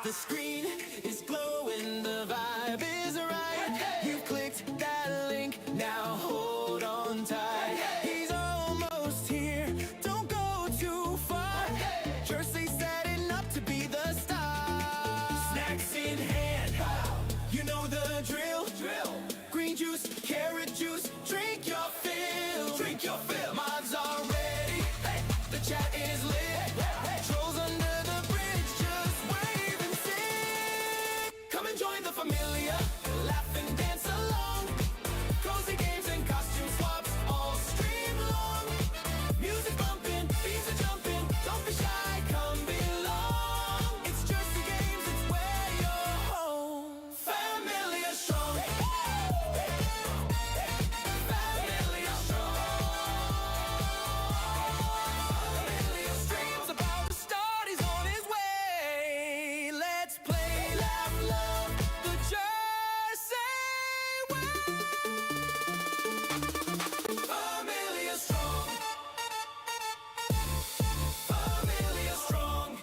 The screen is glowing, the vibe is right. You clicked that link, now hold on tight. He's almost here, don't go too far. Jersey setting up to be the star. Snacks in hand, you know the drill. Green juice, carrot juice, drink your fill. Drink your fill. Mods are ready, the chat is lit. Trolls under the bridge, just wave and sing. Come and join the familia, laugh and dance along. Cozy games and costume swaps, all stream long. Music bumping, beats are jumping, don't be shy, come belong. It's GerseGames, it's where you're home. Familia strong. Familia strong. Familia streams about to start, he's on his way. Let's play, laugh, love the Jersey way. Familia strong. Familia strong.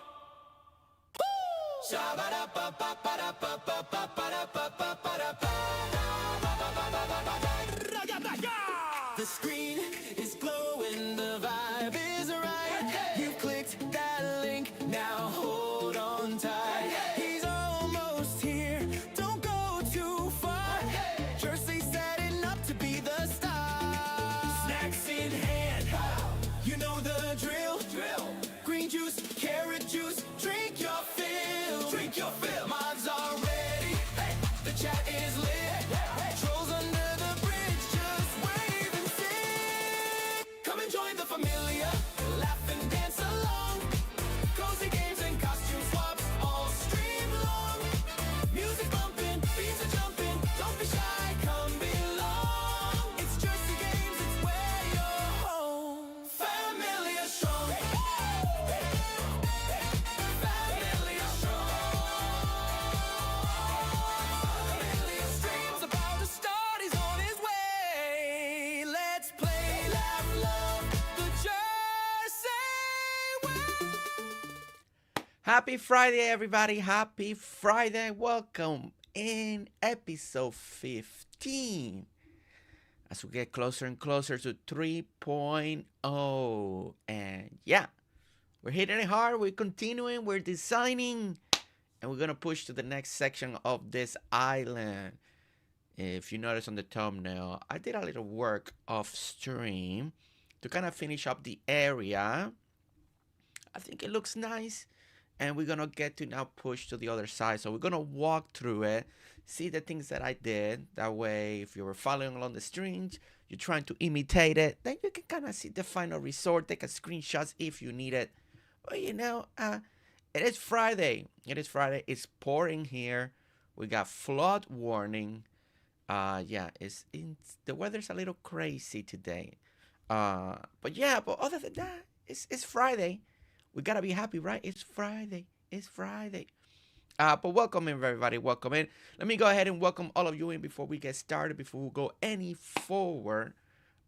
The screen is glowing, the vibe is right. You clicked that link, now hold on tight. He's almost here, don't go too far. Jersey setting up to be the star. Snacks in hand, you know the drill. Green juice, carrot juice, drink your fill. Drink your fill. Mods are ready, the chat is lit. Trolls under the bridge, just wave and sing. Come and join the familia, laugh and dance along. Cozy games and costume swaps, all stream long. Music bumping, beats are jumping, don't be shy, come belong. It's GerseGames, it's where you're home. Familia strong. Familia strong. Familia streams about to start, he's on his way. Let's play, laugh, love the Jersey way. Happy Friday, everybody. Happy Friday. Welcome in episode 15. As we get closer and closer to 3.0. And yeah, we're hitting it hard. We're continuing. We're designing. And we're going to push to the next section of this island. If you notice on the thumbnail, I did a little work off stream to kind of finish up the area. I think it looks nice. And we're going to get to now push to the other side. So we're going to walk through it, see the things that I did. That way, if you were following along the streams, you're trying to imitate it, then you can kind of see the final result, take a screenshots if you need it. But you know, it is Friday. It is Friday. It's pouring here. We got flood warning. Yeah, the weather's a little crazy today. But yeah, but other than that, it's Friday. We gotta be happy, right? It's Friday. It's Friday. But welcome in, everybody. Welcome in. Let me go ahead and welcome all of you in before we get started, before we go any forward.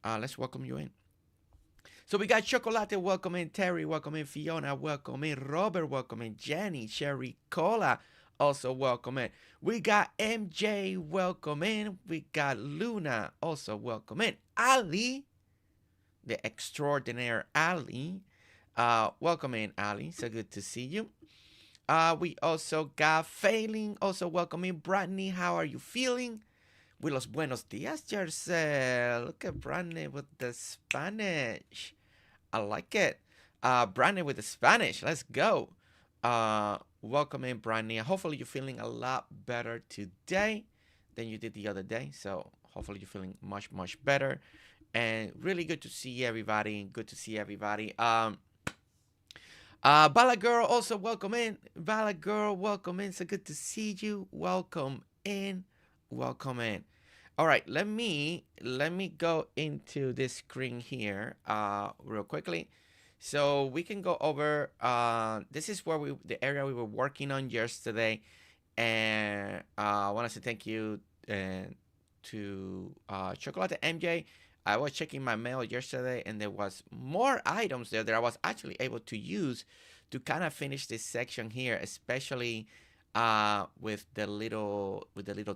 Let's welcome you in. So we got Chocolate, welcome in. Terry, welcome in. Fiona, welcome in. Robert, welcome in. Jenny, Cherry Cola, also welcome in. We got MJ, welcome in. We got Luna, also welcome in. Alli, the extraordinaire Alli. Welcome in, Alli. So good to see you. We also got Phaelyn, also welcome in. Bradney, how are you feeling? With los buenos días, Jersey. Look at Bradney with the Spanish. I like it. Bradney with the Spanish. Let's go. Welcome in, Bradney. Hopefully you're feeling a lot better today than you did the other day. So hopefully you're feeling much, much better. And really good to see everybody. Good to see everybody. Bala Girl, also welcome in. Bala Girl, welcome in. So good to see you. Welcome in. Welcome in. All right, let me go into this screen here real quickly. So we can go over, this is where the area we were working on yesterday. And I want to say thank you to Chocolate MJ. I was checking my mail yesterday, and there was more items there that I was actually able to use to kind of finish this section here, especially with the little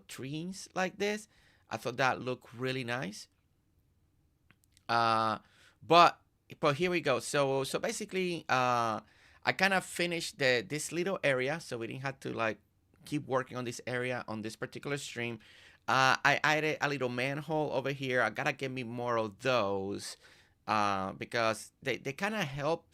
trees like this. I thought that looked really nice. But here we go. So basically, I kind of finished this little area, so we didn't have to like keep working on this area on this particular stream. I added a little manhole over here. I gotta get me more of those because they kind of help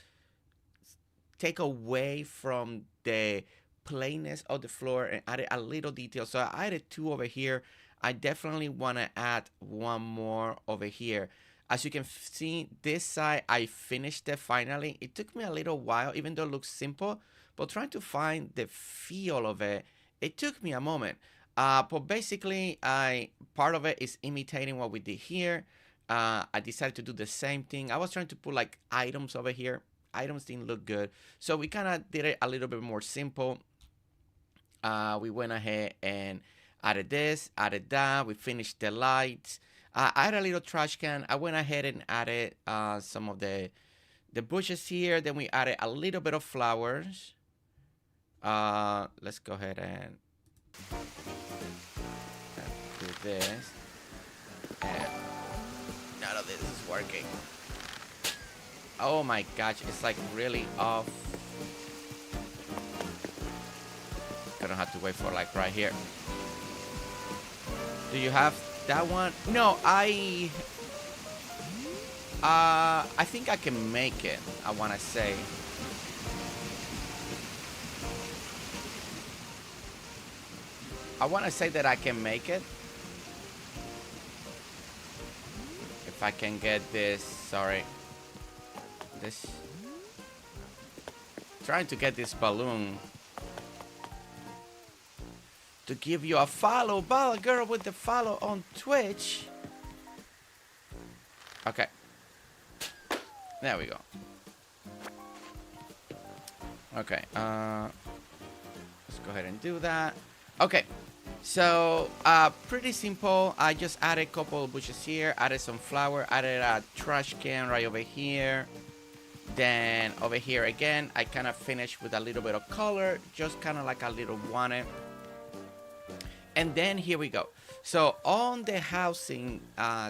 take away from the plainness of the floor and added a little detail. So I added 2 over here. I definitely want to add 1 more over here. As you can see, this side, I finished it finally. It took me a little while, even though it looks simple, but trying to find the feel of it, it took me a moment. But basically, part of it is imitating what we did here. I decided to do the same thing. I was trying to put like items over here. Items didn't look good. So we kind of did it a little bit more simple. We went ahead and added this, added that. We finished the lights. I added a little trash can. I went ahead and added some of the bushes here. Then we added a little bit of flowers. Let's go ahead and do this. And none of this is working. Oh my gosh, it's like really off. Gonna have to wait for like right here. Do you have that one? No, I think I can make it. I want to say. I want to say that I can make it. If I can get this, sorry. This. Trying to get this balloon to give you a follow. Ball girl with the follow on Twitch. Okay. There we go. Okay. Let's go ahead and do that. Okay. So, pretty simple. I just added a couple of bushes here. Added some flour. Added a trash can right over here. Then over here again, I kind of finished with a little bit of color. Just kind of like a little wanted. And then here we go. So on the housing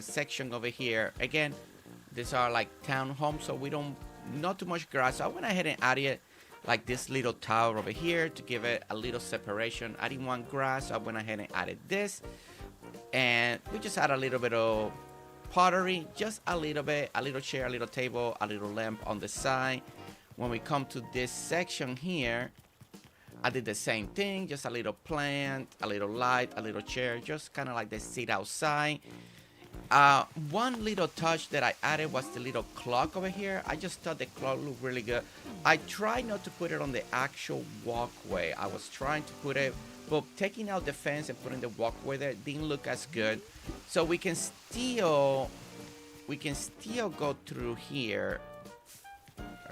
section over here, again, these are like townhomes, so we don't, not too much grass. So I went ahead and added like this little tower over here to give it a little separation. I didn't want grass, so I went ahead and added this. And we just add a little bit of pottery, just a little bit, a little chair, a little table, a little lamp on the side. When we come to this section here, I did the same thing, just a little plant, a little light, a little chair, just kind of like the sit outside. One little touch that I added was the little clock over here. I just thought the clock looked really good. I tried not to put it on the actual walkway. I was trying to put it, but taking out the fence and putting the walkway there didn't look as good. So we can still go through here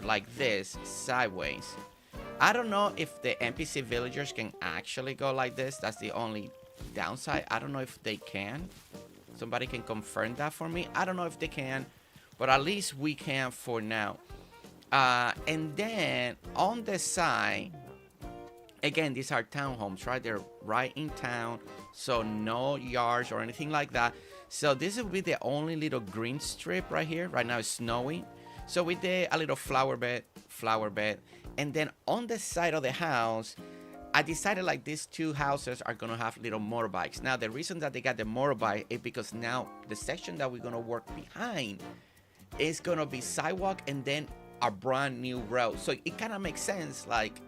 like this, sideways. I don't know if the NPC villagers can actually go like this. That's the only downside. I don't know if they can. Somebody can confirm that for me. I don't know if they can, but at least we can for now. And then on the side, again, these are townhomes, right? They're right in town, so no yards or anything like that. So this will be the only little green strip right here. Right now it's snowing. So we did a little flower bed. And then on the side of the house, I decided like these 2 houses are gonna have little motorbikes. Now the reason that they got the motorbike is because now the section that we're gonna work behind is gonna be sidewalk and then a brand new road. So it kind of makes sense, like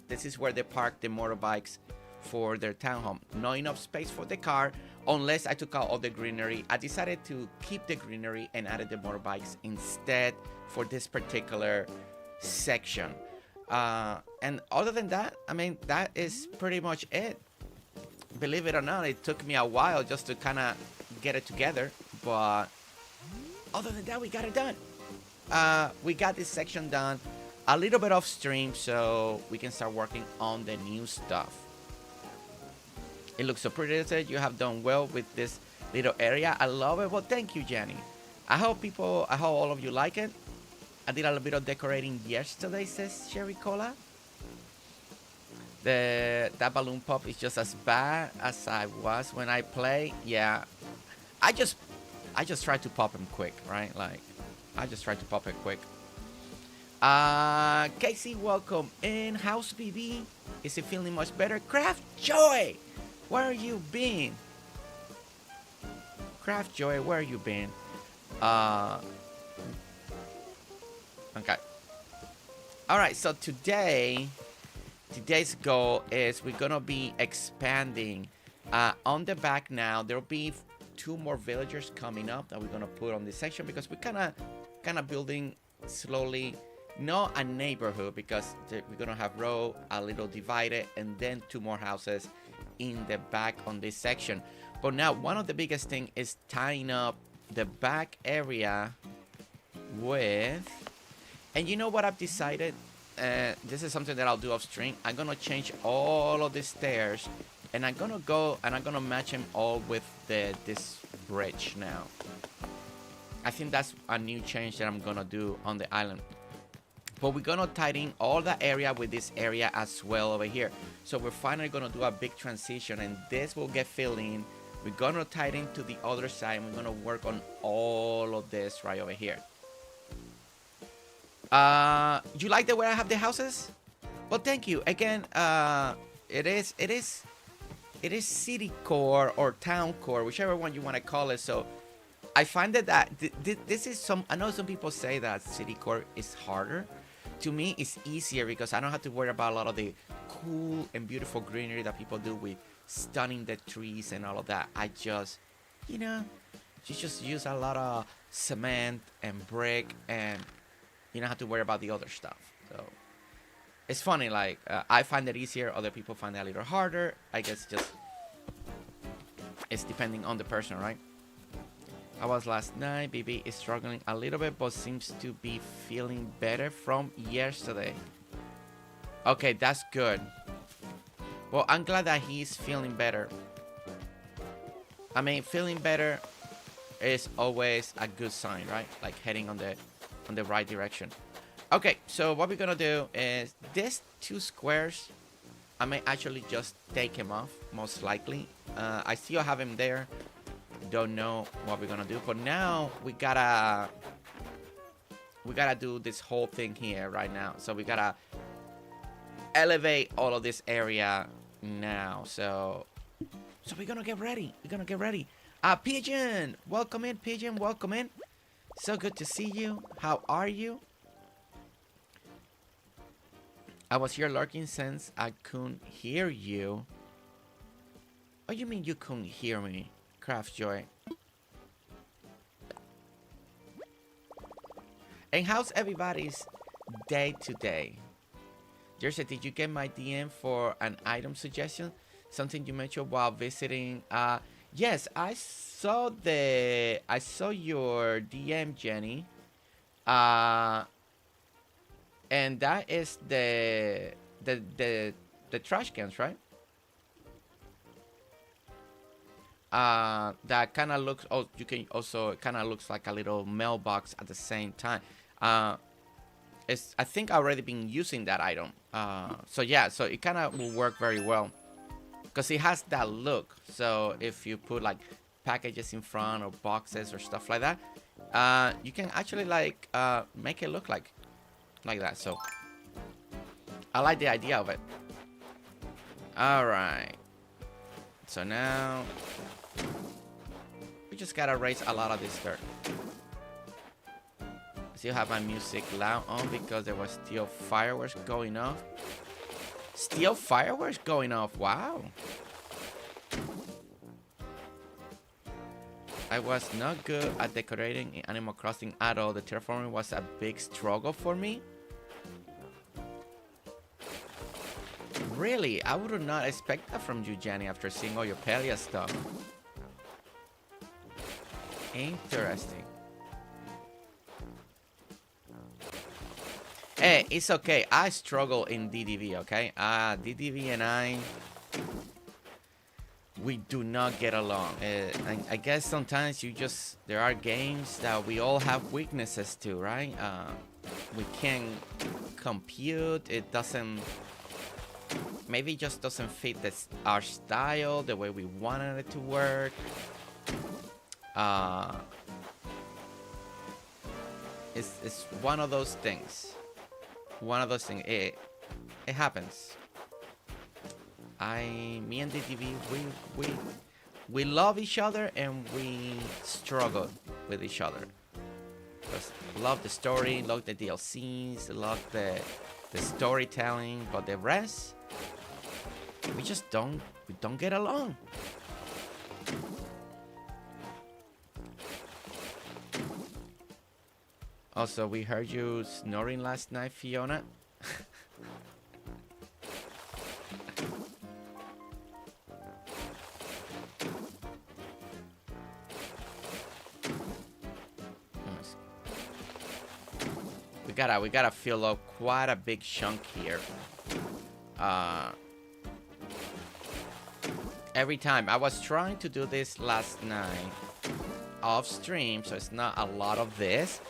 this is where they park the motorbikes for their townhome. Not enough space for the car unless I took out all the greenery. I decided to keep the greenery and added the motorbikes instead for this particular section. And other than that, I mean, that is pretty much it. Believe it or not, it took me a while just to kind of get it together, but other than that, we got it done. We got this section done a little bit off stream, so we can start working on the new stuff. It looks so pretty. You have done well with this little area. I love it. Well, thank you, Jenny. I hope all of you like it. I did a little bit of decorating yesterday, says Cherry Cola. That balloon pop is just as bad as I was when I play. Yeah, I just try to pop him quick, right? Like, I just try to pop it quick. Casey, welcome in. House BB, is it feeling much better? Craft Joy, where are you been? Craft Joy, where you been? Okay. All right. So today's goal is we're gonna be expanding. On the back now, there'll be 2 more villagers coming up that we're gonna put on this section because we're kind of building slowly. Not a neighborhood because we're gonna have row a little divided and then 2 more houses in the back on this section. But now one of the biggest thing is tying up the back area with, and you know what I've decided? This is something that I'll do off stream. I'm gonna change all of the stairs and I'm gonna go and I'm gonna match them all with this bridge now. I think that's a new change that I'm gonna do on the island. But we're gonna tighten all that area with this area as well over here. So we're finally gonna do a big transition and this will get filled in. We're gonna tighten to the other side and we're gonna work on all of this right over here. You like the way I have the houses? Well, thank you. Again, it is city core or town core, whichever one you want to call it. So I find that this is I know some people say that city core is harder. To me, it's easier because I don't have to worry about a lot of the cool and beautiful greenery that people do with stunning the trees and all of that. I just, you just use a lot of cement and brick and you don't have to worry about the other stuff. So it's funny, like I find it easier, other people find it a little harder. I guess it's depending on the person, right? I was last night. BB is struggling a little bit, but seems to be feeling better from yesterday. Okay, that's good. Well, I'm glad that he's feeling better. I mean, feeling better is always a good sign, right? Like heading on the right direction. Okay, so what we're gonna do is these 2 squares, I may actually just take him off, most likely. I still have him there. Don't know what we're gonna do, but now we gotta do this whole thing here right now. So we gotta elevate all of this area now. So we're gonna get ready. Pigeon, welcome in. Pigeon, welcome in. So good to see you. How are you? I was here lurking since I couldn't hear you. Oh, you mean you couldn't hear me? Craft Joy. And how's everybody's day today? Jersey, did you get my DM for an item suggestion? Something you mentioned while visiting. Yes, I saw your DM, Jenny. And that is the trash cans, right? That kind of looks. Oh, you can also. It kind of looks like a little mailbox at the same time. I think I already been using that item. So yeah, so it kind of will work very well because it has that look. So if you put like packages in front or boxes or stuff like that, you can actually like make it look like that. So I like the idea of it. All right. So now we just gotta raise a lot of this dirt. I still have my music loud on because there was still fireworks going off. Still fireworks going off. Wow. I was not good at decorating in Animal Crossing at all. The terraforming was a big struggle for me. Really? I would not expect that from you, Jenny, after seeing all your Pelia stuff. Interesting. Hey, it's okay. I struggle in DDV, okay? DDV and I... we do not get along. I guess sometimes there are games that we all have weaknesses to, right? We can't compute. It doesn't, maybe it just doesn't fit our style, the way we wanted it to work. It's one of those things. It happens. Me and DTV, we love each other and we struggle with each other. Because love the story, love the DLCs, love the storytelling, but the rest, we just don't get along. Also, we heard you snoring last night, Fiona. We gotta fill up quite a big chunk here. Every time I was trying to do this last night off stream, so it's not a lot of this.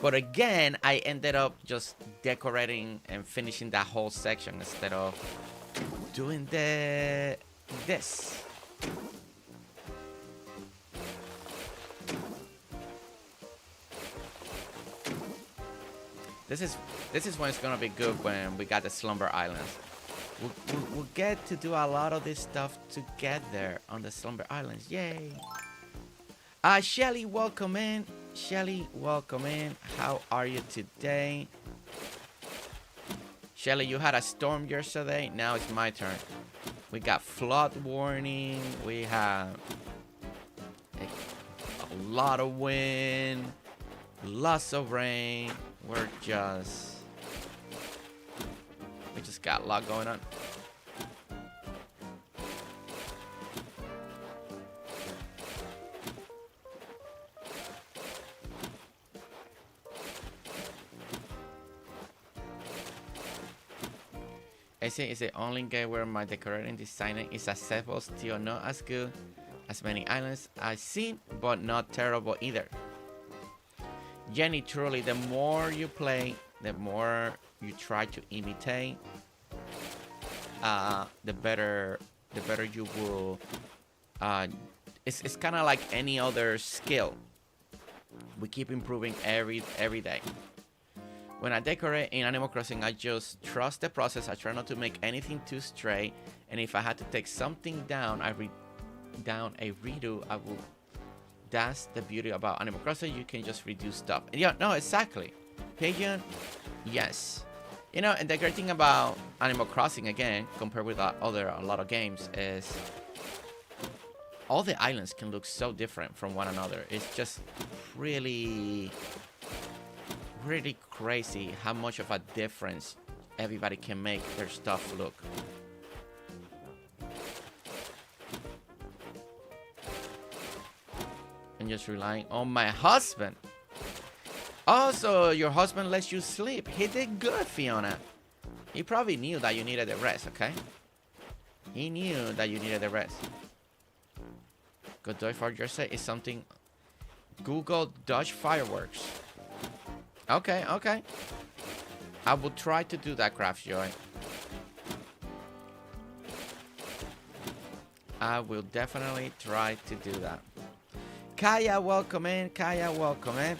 But again, I ended up just decorating and finishing that whole section instead of doing this. This is when it's gonna be good, when we got the Slumber Islands. We'll get to do a lot of this stuff together on the Slumber Islands. Yay! Shelly, welcome in. Shelly, welcome in. How are you today? Shelly, you had a storm yesterday. Now it's my turn. We got flood warning. We have a lot of wind. Lots of rain. We just got a lot going on. I say it's the only game where my decorating designer is accessible, still not as good as many islands I've seen, but not terrible either. Jenny, truly, the more you play, the more you try to imitate, the better you will. It's kind of like any other skill. We keep improving every day. When I decorate in Animal Crossing, I just trust the process. I try not to make anything too straight, and if I had to take something down, I redo. I will. That's the beauty about Animal Crossing. You can just redo stuff. And yeah, no, exactly. Pagan, yes. You know, and the great thing about Animal Crossing, again, compared with a lot of games, is all the islands can look so different from one another. It's just really crazy how much of a difference everybody can make their stuff look. And just relying on my husband. Also, your husband lets you sleep. He did good, Fiona. He probably knew that you needed a rest, okay? He knew that you needed a rest. Godoy for Jersey is something. Google Dodge fireworks. Okay. I will try to do that, Craft Joy. I will definitely try to do that. Kaya, welcome in. Kaya, welcome in.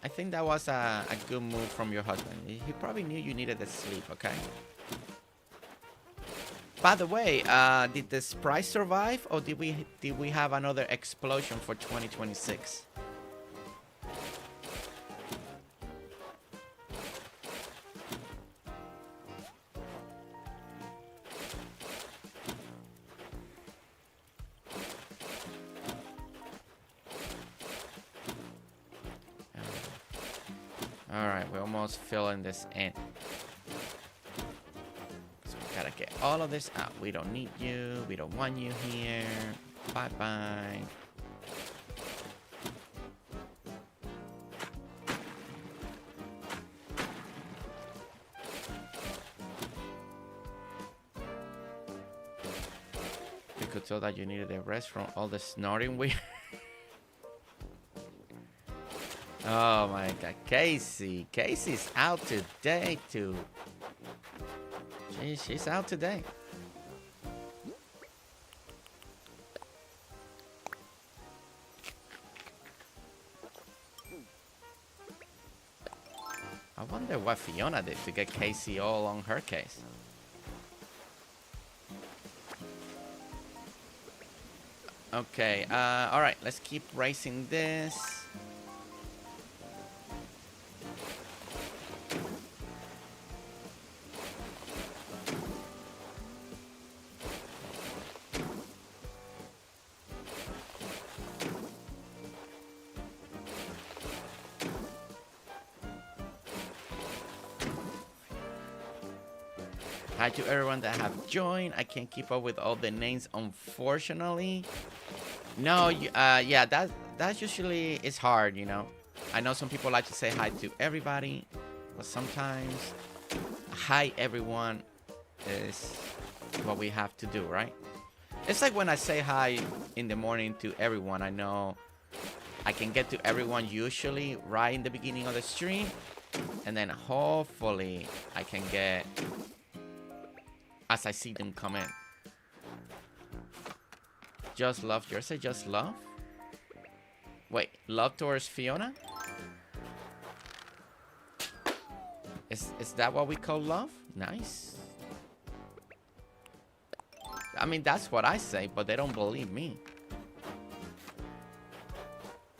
I think that was a good move from your husband. He probably knew you needed the sleep, okay? By the way, did the Sprite survive, or did we have another explosion for 2026? Alright, we're almost filling this in. So we gotta get all of this out. We don't need you. We don't want you here. Bye-bye. could tell that you needed a rest from all the snoring we. Oh my god, Casey. Casey's out today too. She's out today. I wonder what Fiona did to get Casey all on her case. Okay, alright, let's keep racing this. Hi to everyone that have joined. I can't keep up with all the names, unfortunately. No, yeah, that usually is hard, you know. I know some people like to say hi to everybody, but sometimes hi everyone is what we have to do, right? It's like when I say hi in the morning to everyone, I know I can get to everyone usually right in the beginning of the stream, and then hopefully I can get as I see them come in. Just love Jersey, just love? Wait, love towards Fiona? Is that what we call love? Nice. I mean, that's what I say, but they don't believe me.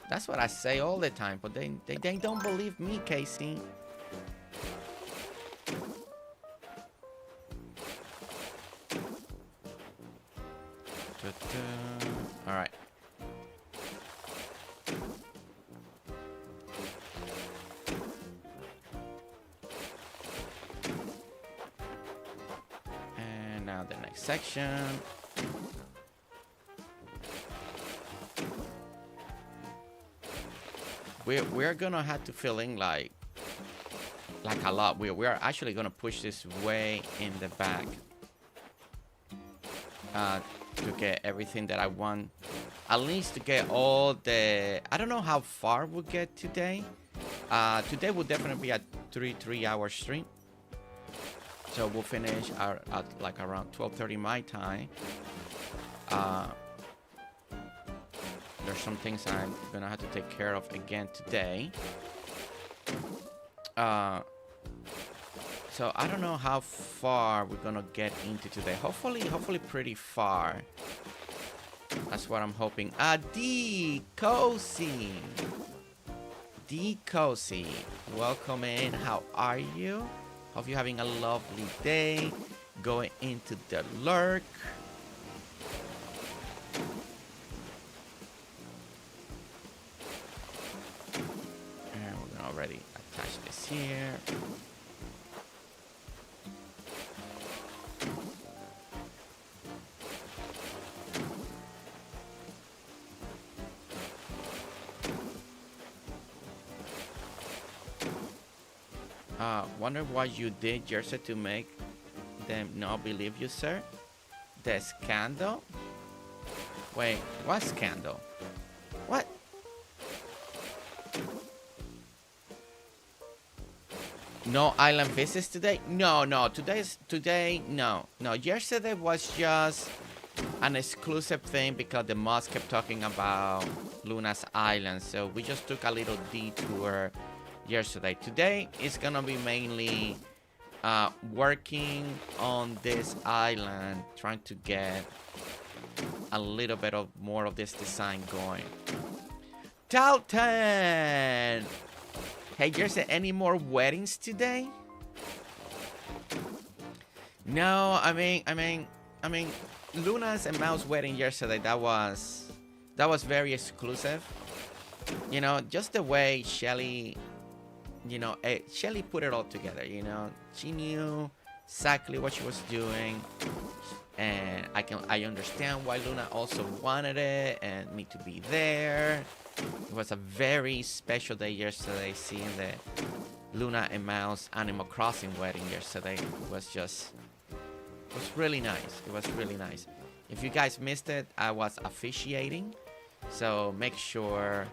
That's what I say all the time, but they don't believe me, Casey. All right. And now the next section. We're gonna have to fill in like a lot. We are actually gonna push this way in the back. To get everything that I want, at least to get all the, I don't know how far we'll get today. Today will definitely be a 3-hour stream, so we'll finish at like around 12:30 my time. There's some things I'm gonna have to take care of again today. So I don't know how far we're gonna get into today. Hopefully pretty far. That's what I'm hoping. Cosie. Cosie. Welcome in. How are you? Hope you're having a lovely day. Going into the lurk. And we're gonna already attach this here. Wonder what you did, Jersey, to make them not believe you, sir. The scandal? Wait, what scandal? What? No island visits today? No. Today, no. Yesterday was just an exclusive thing because the mods kept talking about Luna's island. So we just took a little detour yesterday. Today is gonna be mainly working on this island, trying to get a little bit of more of this design going. Talton! Hey, Jersey, any more weddings today? No, I mean, Luna's and Mao's wedding yesterday, that was very exclusive. You know, just the way Shelly, you know, Shelly put it all together, you know. She knew exactly what she was doing, and I understand why Luna also wanted it and me to be there. It was a very special day yesterday, seeing the Luna and Mao's Animal Crossing wedding yesterday. It was really nice. It was really nice. If you guys missed it, I was officiating. So make sure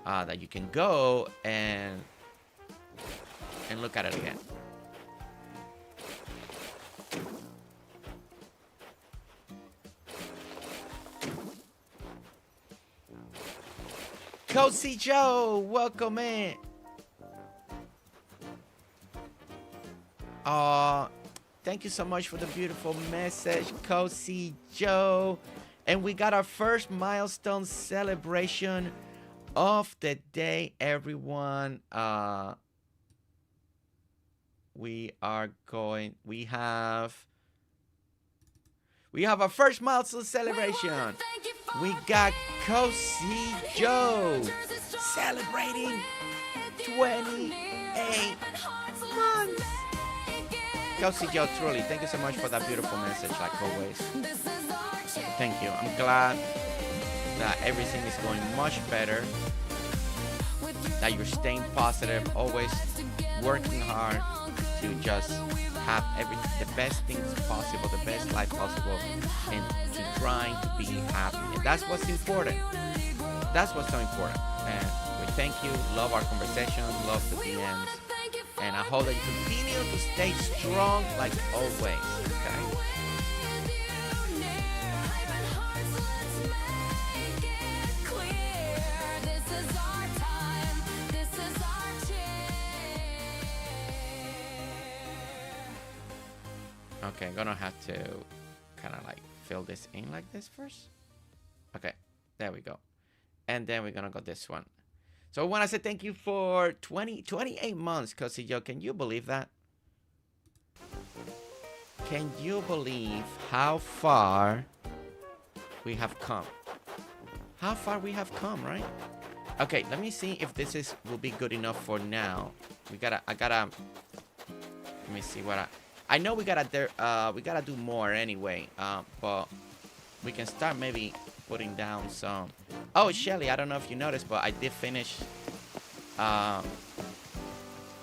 that you can go and look at it again. Cosie Joe, welcome in. Thank you so much for the beautiful message, Cosie Joe. And we got our first milestone celebration of the day, everyone. We have our first milestone celebration. We got Cosie Joe celebrating 28 months. Cosie Joe, truly, thank you so much for that beautiful message, like always. Thank you. I'm glad that everything is going much better, that you're staying positive, always working hard to just have the best things possible, the best life possible, and to trying to be happy. And that's what's important. That's what's so important. And we thank you, love our conversations, love the DMs, and I hope that you continue to stay strong like always. Okay. Okay, I'm gonna have to kind of like fill this in like this first. Okay, there we go. And then we're gonna go this one. So I want to say thank you for 28 months, Cosie Joe. Can you believe that? Can you believe how far we have come? How far we have come, right? Okay, let me see if this will be good enough for now. Let me see what I know we gotta do more anyway, but we can start maybe putting down some. Oh, Shelly, I don't know if you noticed, but I did finish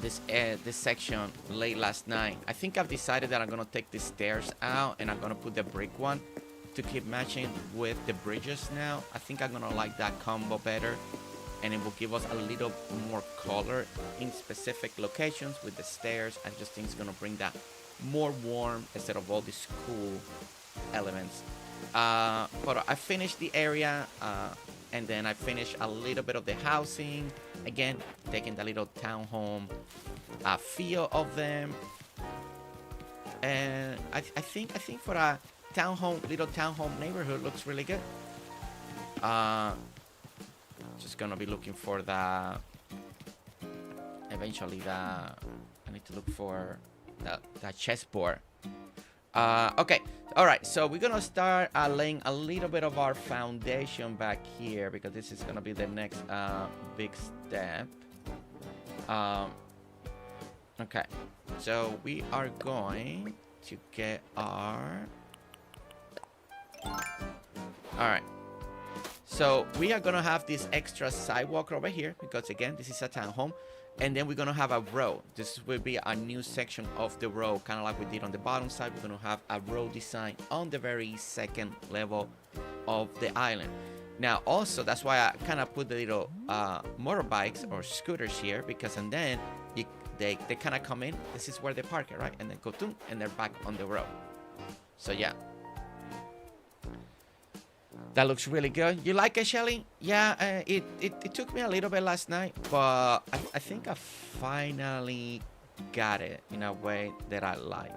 this section late last night. I think I've decided that I'm gonna take the stairs out and I'm gonna put the brick one to keep matching with the bridges now. I think I'm gonna like that combo better, and it will give us a little more color in specific locations with the stairs. I just think it's gonna bring that more warm instead of all these cool elements. But I finished the area, and then I finished a little bit of the housing. Again, taking the little townhome feel of them, and I think for a little townhome neighborhood looks really good. Just gonna be looking for I need to look for that chessboard. Okay, all right, so we're gonna start laying a little bit of our foundation back here, because this is gonna be the next big step. Okay, so we are going to get our all right, so we are gonna have this extra sidewalk over here, because again, this is a townhome. And then we're gonna have a row. This will be a new section of the row, kind of like we did on the bottom side. We're gonna have a row design on the very second level of the island. Now, also, that's why I kind of put the little motorbikes or scooters here, because and then they kind of come in. This is where they park it, right? And then go to, and they're back on the road. So yeah. That looks really good. You like it, Shelly? Yeah, it took me a little bit last night, but I think I finally got it in a way that I like.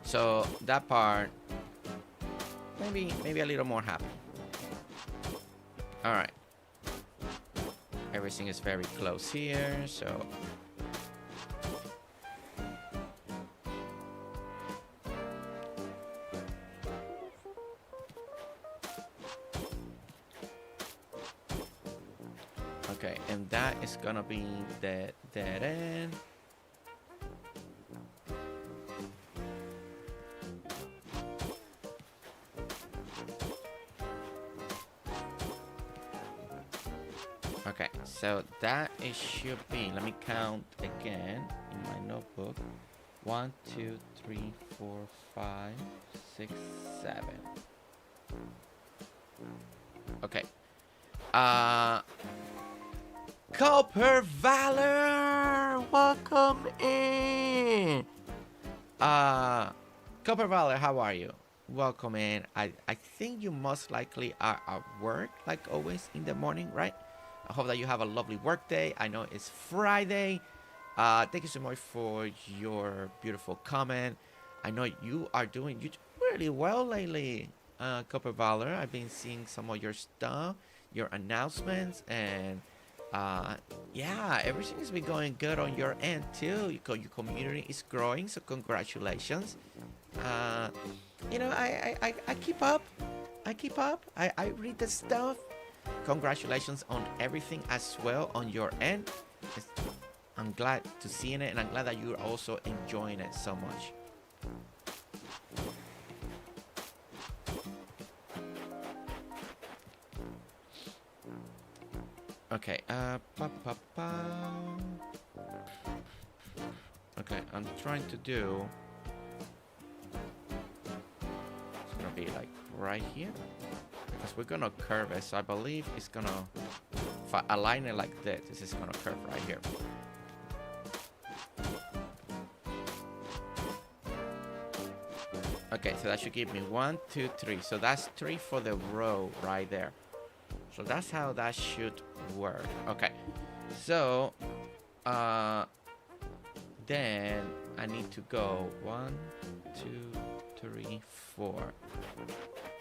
So that part, maybe a little more happy. All right. Everything is very close here, so. Okay, and that is gonna be the dead end. Okay, so that it should be, let me count again in my notebook. 1, 2, 3, 4, 5, 6, 7. Okay. Copper Valor, welcome in. Copper Valor, how are you? Welcome in. I think you most likely are at work, like always in the morning, right? I hope that you have a lovely work day. I know it's Friday. Thank you so much for your beautiful comment. I know you are doing really well lately, Copper Valor. I've been seeing some of your stuff, your announcements, and yeah, everything has been going good on your end too. Your community is growing, so congratulations. You know, I keep up. I read the stuff. Congratulations on everything as well on your end. I'm glad to see it, and I'm glad that you're also enjoying it so much. Okay, okay, I'm trying to do, it's gonna be like right here, because we're gonna curve it, so I believe it's gonna, if I align it like this, this is gonna curve right here. Okay, so that should give me 1, 2, 3. So that's 3 for the row right there. So that's how that should work. Okay, so then I need to go 1, 2, 3, 4.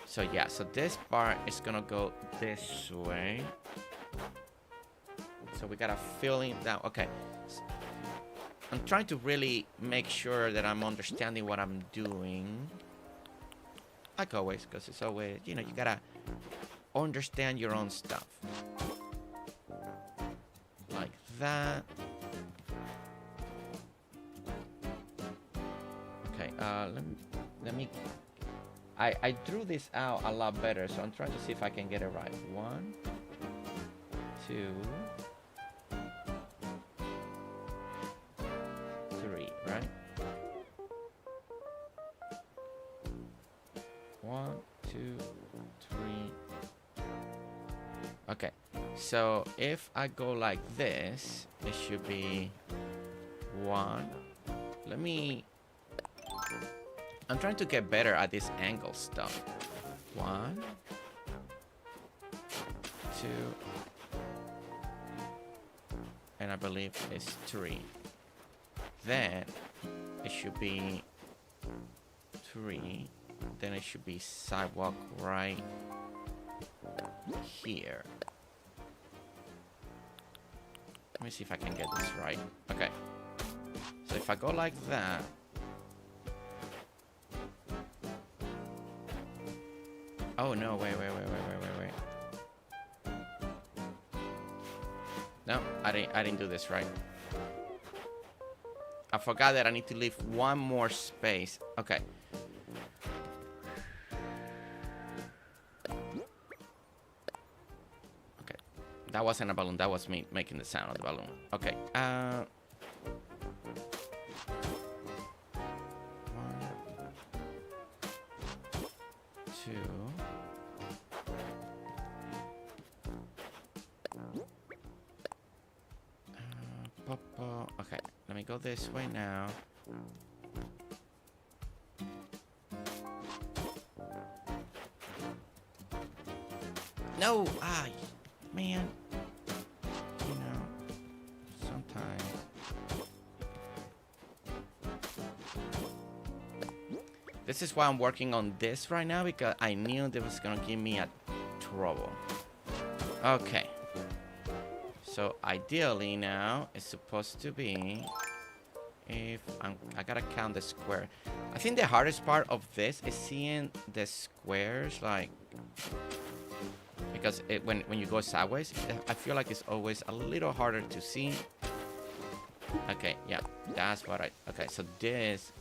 So yeah, so this part is gonna go this way. So we gotta fill in down. Okay, I'm trying to really make sure that I'm understanding what I'm doing. Like always, because it's always, you know, you gotta understand your own stuff. Like that. Okay, let me I drew this out a lot better, so I'm trying to see if I can get it right. 1, 2, 3, right? 1, 2, 3. Okay, so if I go like this, it should be 1. Let me, I'm trying to get better at this angle stuff. 1, 2, and I believe it's 3. Then it should be 3. Then it should be sidewalk right here. Let me see if I can get this right. Okay. So if I go like that. Oh no, wait. No, I didn't do this right. I forgot that I need to leave one more space. Okay. Okay. That wasn't a balloon. That was me making the sound of the balloon. Okay. 1, 2. Okay, let me go this way now. No! Ah, man. You know, sometimes. This is why I'm working on this right now, because I knew that was gonna give me a trouble. Okay. So ideally now it's supposed to be, if I gotta count the square. I think the hardest part of this is seeing the squares, like, because when you go sideways, I feel like it's always a little harder to see. Okay, yeah, that's what okay, so this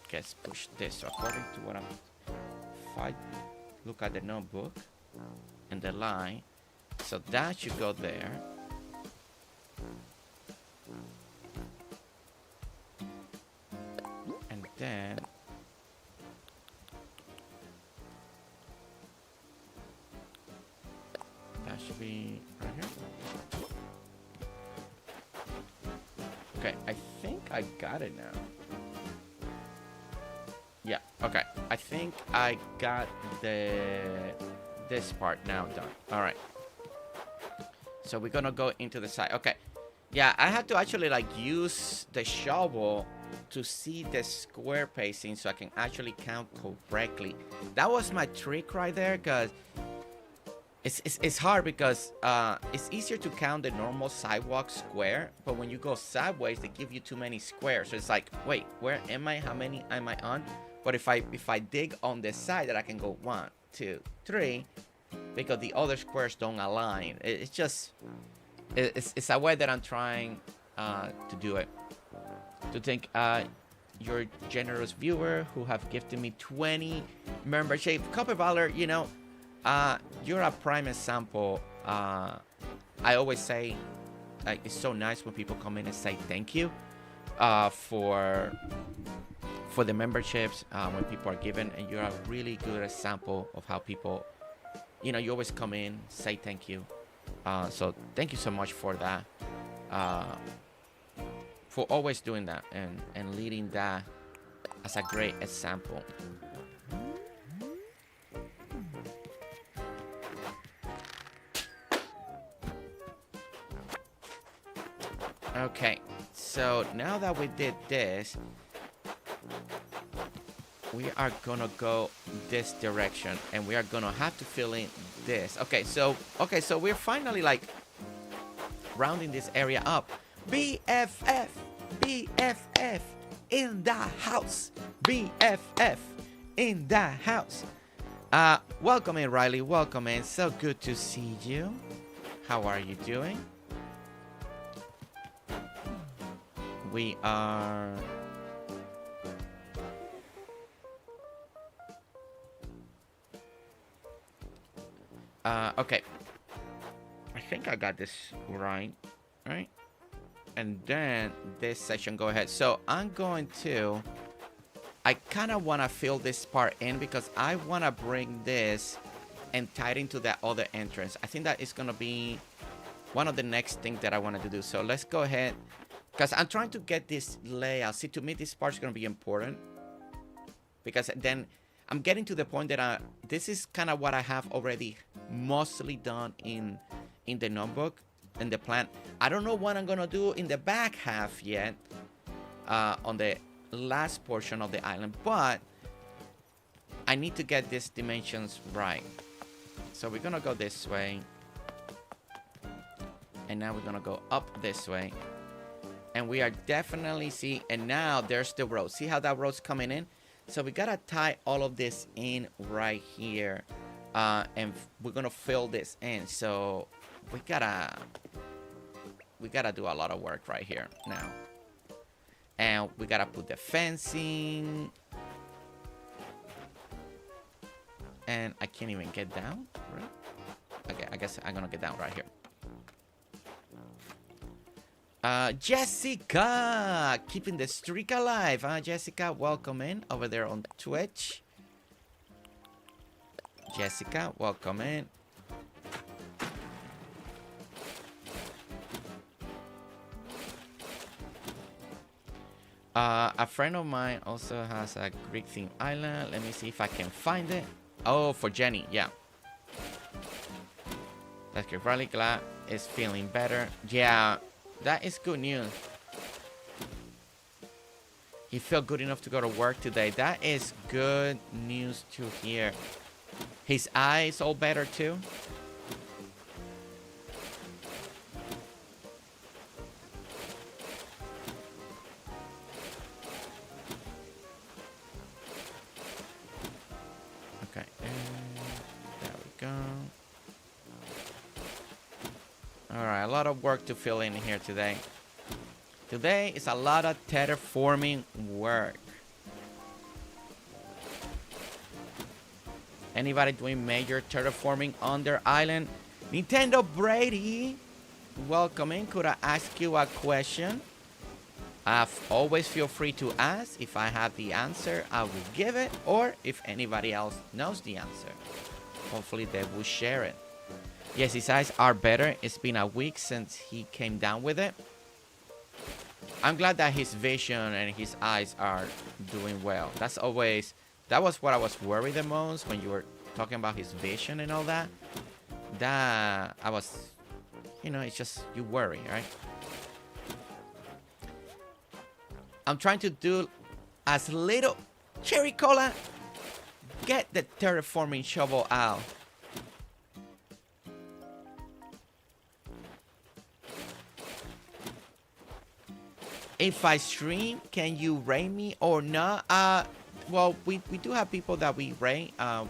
gets pushed this. So according to what if I look at the notebook and the line, so that should go there. then that should be right here. Okay, I think I got it now. Yeah, okay. I think I got this part now done. All right. So we're gonna go into the side. Okay. Yeah, I had to actually like use the shovel to see the square pacing so I can actually count correctly. That was my trick right there, because it's hard because it's easier to count the normal sidewalk square, but when you go sideways, they give you too many squares. So it's like, wait, where am I? How many am I on? But if I dig on the side, that I can go 1, 2, 3, because the other squares don't align. It's just it's a way that I'm trying to do it. To thank your generous viewer who have gifted me 20 membership. Copper Valor, you know, you're a prime example. I always say, like, it's so nice when people come in and say thank you for the memberships when people are given, and you're a really good example of how people, you know, you always come in, say thank you. So thank you so much for that, for always doing that and leading that as a great example. Okay, so now that we did this, we are gonna go this direction, and we are gonna have to fill in this. Okay, so we're finally like rounding this area up. BFF in the house. BFF in the house. Welcome in, Riley. Welcome in. So good to see you. How are you doing? We are okay. I think I got this right? And then this section, go ahead. So I'm going to, I kind of want to fill this part in because I want to bring this and tie it into that other entrance. I think that is going to be one of the next things that I wanted to do. So let's go ahead, because I'm trying to get this layout. See, to me, this part is going to be important, because then I'm getting to the point that this is kind of what I have already mostly done in the notebook and the plan. I don't know what I'm gonna do in the back half yet, on the last portion of the island, but I need to get these dimensions right. So we're gonna go this way, and now we're gonna go up this way, and we are definitely, see, and now there's the road. See how that road's coming in? So we gotta tie all of this in right here, and we're gonna fill this in. So we gotta do a lot of work right here now, and we gotta put the fencing, and I can't even get down, right? Okay, I guess I'm gonna get down right here. Jessica, keeping the streak alive. Jessica, welcome in over there on Twitch. Jessica, welcome in. A friend of mine also has a Greek theme island. Let me see if I can find it. Oh, for Jenny, yeah. That's good. Riley Glad is feeling better. Yeah. That is good news. He felt good enough to go to work today. That is good news to hear. His eyes all better too. Okay, and there we go. Alright, a lot of work to fill in here today. Today is a lot of terraforming work. Anybody doing major terraforming on their island? Nintendo Brady, welcome in. Could I ask you a question? Always feel free to ask. If I have the answer, I will give it. Or if anybody else knows the answer, hopefully they will share it. Yes, his eyes are better. It's been a week since he came down with it. I'm glad that his vision and his eyes are doing well. That was what I was worried the most when you were talking about his vision and all that. That I was, it's just, you worry, right? I'm trying to do as little. Cherry Cola, get the terraforming shovel out. If I stream, can you rate me or not? Well, we do have people that we rate. I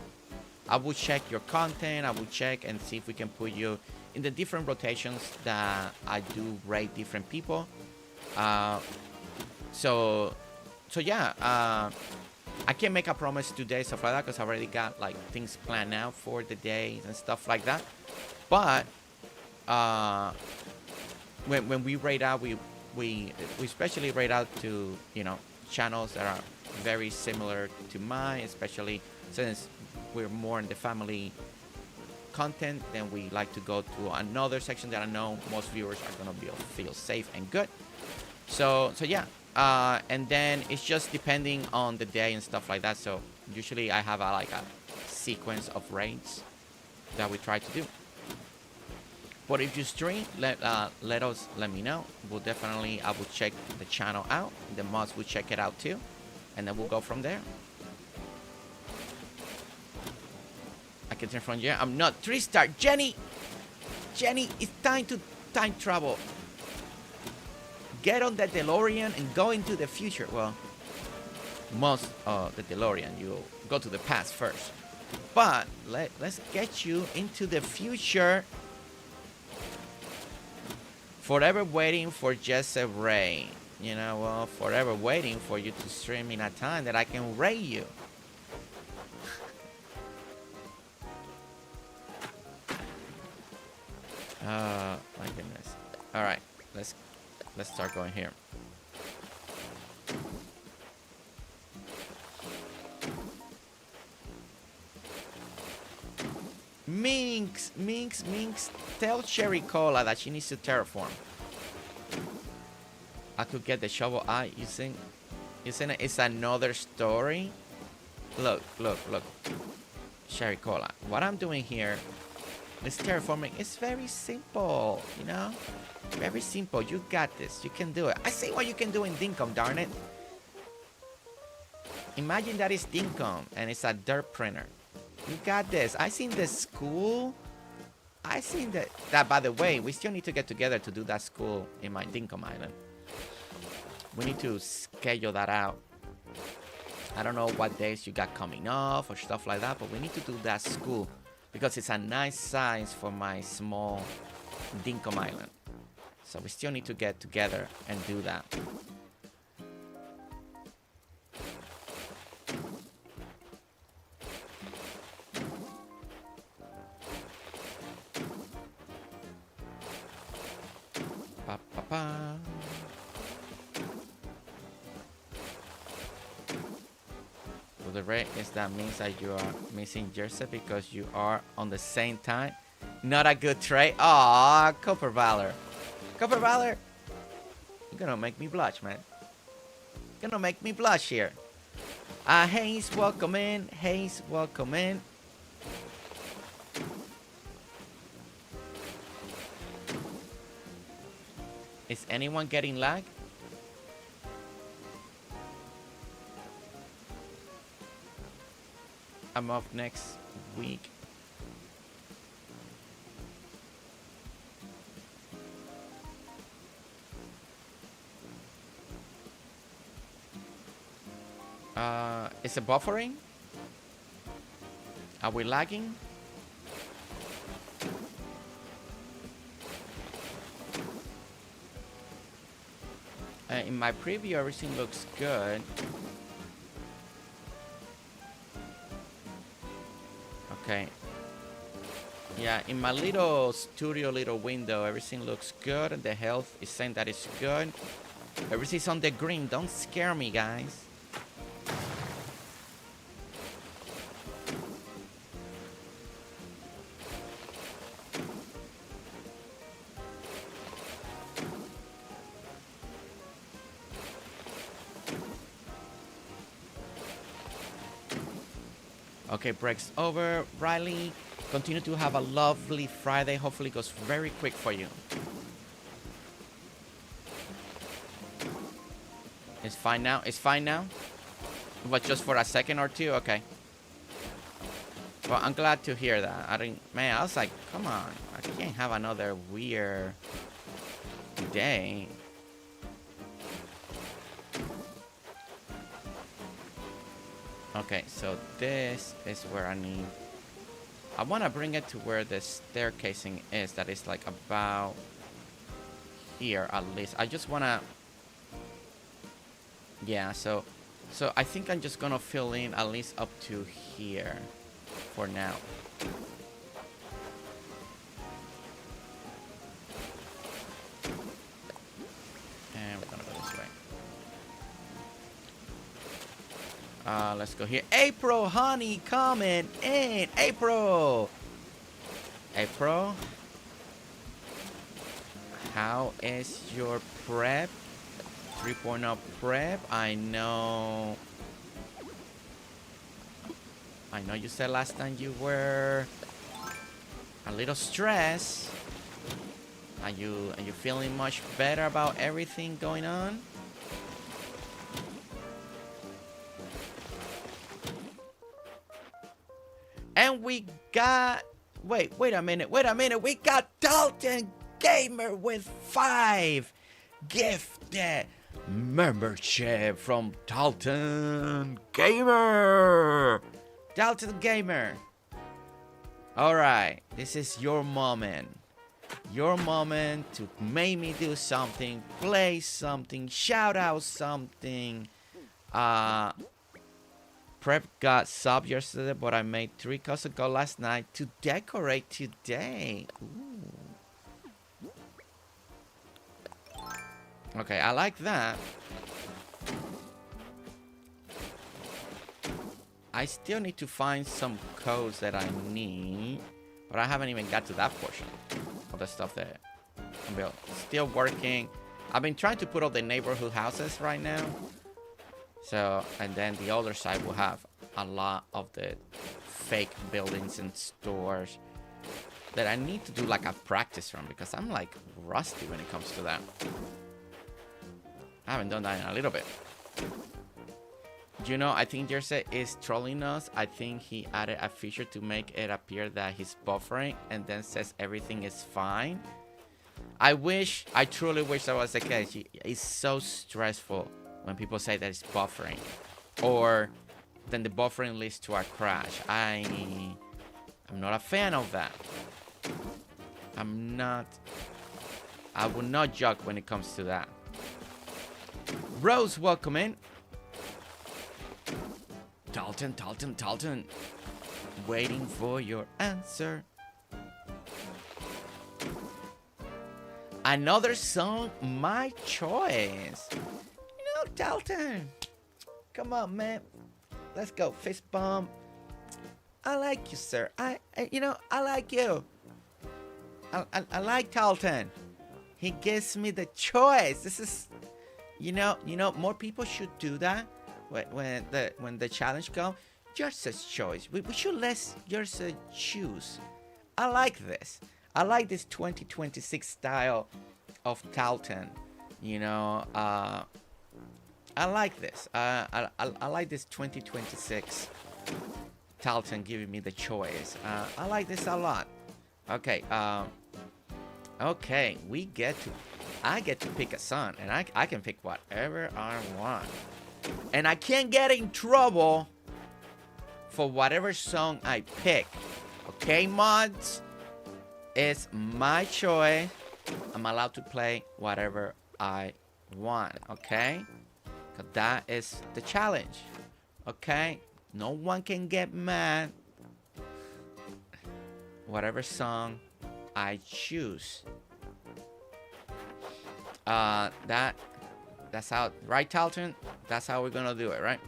will check your content. I will check and see if we can put you in the different rotations that I do rate different people. So yeah. I can't make a promise today, stuff like that, because I already got like things planned out for the days and stuff like that. But when we rate out, we especially rate out to channels that are very similar to mine, especially since we're more in the family content. Then we like to go to another section that I know most viewers are gonna feel safe and good. So yeah, and then it's just depending on the day and stuff like that. So usually I have a sequence of rates that we try to do. But if you stream, let me know. I will check the channel out. The mods will check it out too, and then we'll go from there. I can turn from I'm not 3-star. Jenny, it's time to time travel. Get on the DeLorean and go into the future. Well, most of the DeLorean, you go to the past first. But let's get you into the future. Forever waiting for just a ray. Forever waiting for you to stream in a time that I can ray you. My goodness. All right, let's start going here. Minx, tell Cherry Cola that she needs to terraform. I could get the shovel out. You think it's another story? Look. Cherry Cola. What I'm doing here is terraforming. It's very simple, Very simple. You got this. You can do it. I see what you can do in Dinkum, darn it. Imagine that is Dinkum and it's a dirt printer. You got this. I seen the school. I seen that. By the way, we still need to get together to do that school in my Dinkum Island. We need to schedule that out. I don't know what days you got coming off or stuff like that, but we need to do that school because it's a nice size for my small Dinkum Island. So we still need to get together and do that. So the rate is that means that you are missing Jersey because you are on the same time. Not a good trade. Aw, Copper Valor. Copper Valor, you're gonna make me blush, man. Gonna make me blush here. Hayes, welcome in. Hayes, welcome in. Is anyone getting lag? I'm off next week. Is it buffering? Are we lagging? In my preview, everything looks good. Okay. Yeah, in my little studio, little window, everything looks good. And the health is saying that it's good. Everything's on the green. Don't scare me, guys. Okay, breaks over. Riley, continue to have a lovely Friday. Hopefully it goes very quick for you. It's fine now? It's fine now? But just for a second or two? Okay. Well, I'm glad to hear that. I was like, come on. I can't have another weird day. Okay, so this is where I want to bring it to where the staircasing is. That is like about here at least. I just want to... Yeah, so I think I'm just going to fill in at least up to here for now. And we're going to go this way. Let's go here. April, honey, coming in. April, how is your prep? 3.0 prep. I know you said last time you were a little stressed. Are you feeling much better about everything going on? And we got... Wait a minute. We got Dalton Gamer with 5 gifted membership from Dalton Gamer. Dalton Gamer. Alright. This is your moment. Your moment to make me do something. Play something. Shout out something. Prep got sub yesterday, but I made 3 custom gold last night to decorate today. Ooh. Okay, I like that. I still need to find some codes that I need, but I haven't even got to that portion of the stuff that I'm built. Still working. I've been trying to put all the neighborhood houses right now. So, and then the other side will have a lot of the fake buildings and stores that I need to do like a practice run because I'm like rusty when it comes to that. I haven't done that in a little bit. You know, I think Jersey is trolling us. I think he added a feature to make it appear that he's buffering and then says everything is fine. I truly wish that was the case. It's so stressful when people say that it's buffering, or then the buffering leads to a crash. I'm not a fan of that. I will not joke when it comes to that. Rose, welcome in. Dalton. Waiting for your answer. Another song, my choice. Dalton, come on, man. Let's go. Fist bump. I like you, sir. I like you. I like Dalton. He gives me the choice. This is, more people should do that when the challenge comes. Jersey's choice. We should let Jersey choose. I like this. I like this 2026 style of Dalton. I like this. I like this 2026 Dalton giving me the choice. I like this a lot. Okay. Okay. I get to pick a song, and I can pick whatever I want, and I can't get in trouble for whatever song I pick. Okay, mods. It's my choice. I'm allowed to play whatever I want. Okay. That is the challenge. Okay? No one can get mad. Whatever song I choose. That That's how, right, Talton? That's how we're gonna do it, right?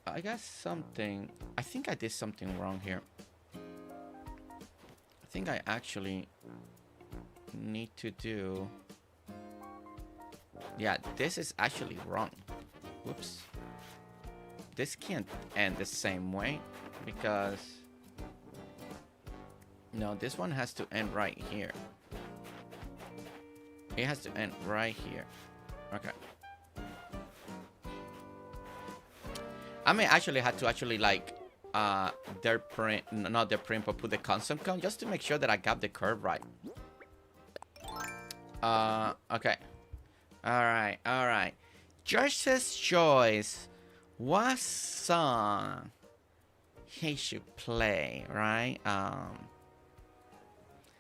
I got something. I think I did something wrong here. I think I actually need to do... Yeah, this is actually wrong. Whoops. This can't end the same way because... No, this one has to end right here. It has to end right here. Okay. I may actually have to actually like their print, not their print, but put the constant count just to make sure that I got the curve right. Okay. All right. George's choice. What song he should play, right?